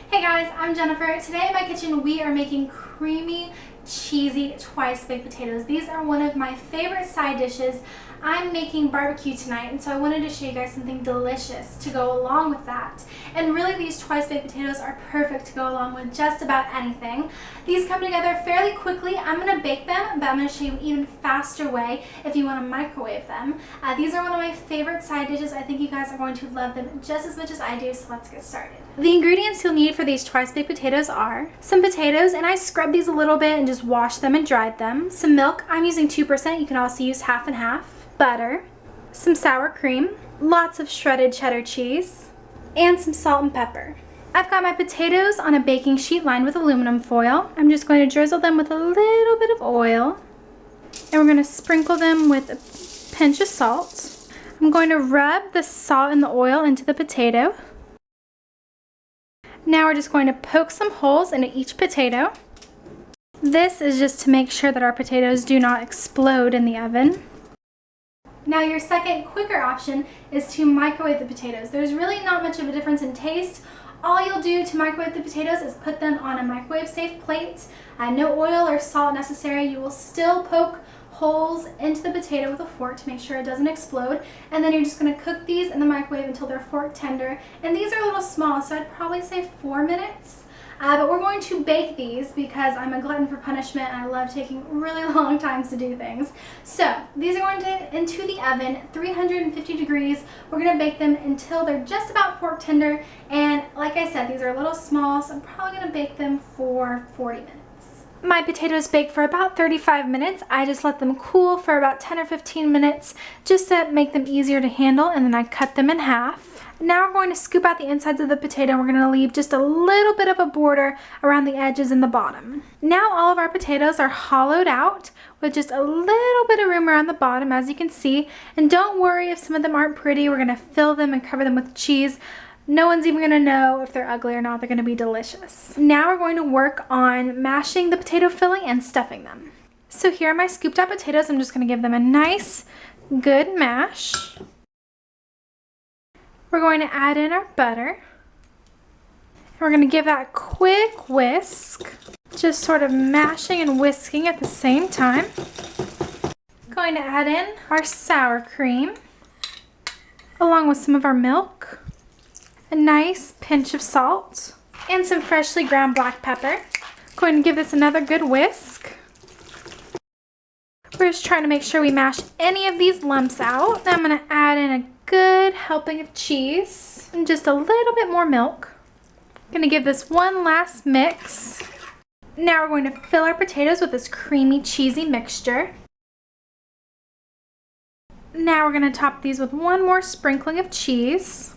Hey guys, I'm Jennifer. Today in my kitchen we are making creamy, cheesy, twice baked potatoes. These are one of my favorite side dishes. I'm making barbecue tonight, and so I wanted to show you guys something delicious to go along with that. And really these twice baked potatoes are perfect to go along with just about anything. These come together fairly quickly. I'm going to bake them, but I'm going to show you an even faster way if you want to microwave them. These are one of my favorite side dishes. I think you guys are going to love them just as much as I do, so let's get started. The ingredients you'll need for these twice baked potatoes are some potatoes, and I scrubbed these a little bit and just washed them and dried them. Some milk, I'm using 2%, you can also use half and half. Butter, some sour cream, lots of shredded cheddar cheese, and some salt and pepper. I've got my potatoes on a baking sheet lined with aluminum foil. I'm just going to drizzle them with a little bit of oil, and we're going to sprinkle them with a pinch of salt. I'm going to rub the salt and the oil into the potato. Now we're just going to poke some holes into each potato. This is just to make sure that our potatoes do not explode in the oven. Now your second, quicker option is to microwave the potatoes. There's really not much of a difference in taste. All you'll do to microwave the potatoes is put them on a microwave-safe plate. No oil or salt necessary. You will still poke holes into the potato with a fork to make sure it doesn't explode, and then you're just going to cook these in the microwave until they're fork tender. And these are a little small, so I'd probably say 4 minutes. But we're going to bake these because I'm a glutton for punishment and I love taking really long times to do things. So these are going into the oven, 350 degrees. We're going to bake them until they're just about fork tender. And like I said, these are a little small, so I'm probably going to bake them for 40 minutes. My potatoes bake for about 35 minutes. I just let them cool for about 10 or 15 minutes just to make them easier to handle, and then I cut them in half. Now we're going to scoop out the insides of the potato, and we're going to leave just a little bit of a border around the edges and the bottom. Now all of our potatoes are hollowed out with just a little bit of room around the bottom, as you can see. And don't worry if some of them aren't pretty. We're going to fill them and cover them with cheese. No one's even going to know if they're ugly or not. They're going to be delicious. Now we're going to work on mashing the potato filling and stuffing them. So here are my scooped out potatoes. I'm just going to give them a nice, good mash. We're going to add in our butter. We're going to give that a quick whisk, just sort of mashing and whisking at the same time. Going to add in our sour cream, along with some of our milk, a nice pinch of salt, and some freshly ground black pepper. Going to give this another good whisk. We're just trying to make sure we mash any of these lumps out. Then I'm going to add in a good helping of cheese and just a little bit more milk. I'm going to give this one last mix. Now we're going to fill our potatoes with this creamy, cheesy mixture. Now we're going to top these with one more sprinkling of cheese.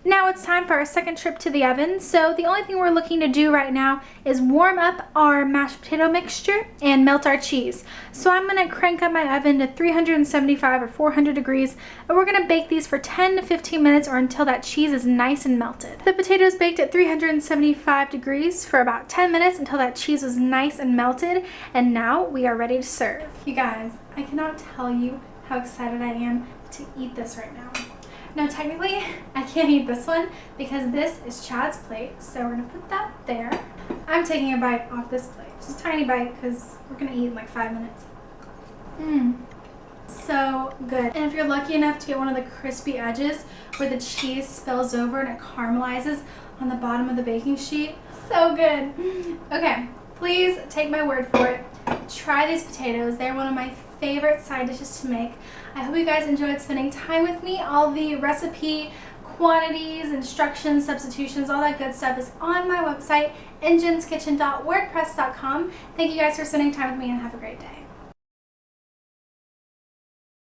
Now it's time for our second trip to the oven. So the only thing we're looking to do right now is warm up our mashed potato mixture and melt our cheese. So I'm going to crank up my oven to 375 or 400 degrees, and we're going to bake these for 10 to 15 minutes or until that cheese is nice and melted. The potatoes baked at 375 degrees for about 10 minutes until that cheese was nice and melted, and now we are ready to serve. You guys, I cannot tell you how excited I am to eat this right now. Now technically, I can't eat this one because this is Chad's plate, so we're going to put that there. I'm taking a bite off this plate, just a tiny bite because we're going to eat in like 5 minutes. So good. And if you're lucky enough to get one of the crispy edges where the cheese spills over and it caramelizes on the bottom of the baking sheet, so good. Okay, please take my word for it. Try these potatoes. They're one of my favorite side dishes to make. I hope you guys enjoyed spending time with me. All the recipe, quantities, instructions, substitutions, all that good stuff is on my website, engenskitchen.wordpress.com. Thank you guys for spending time with me, and have a great day.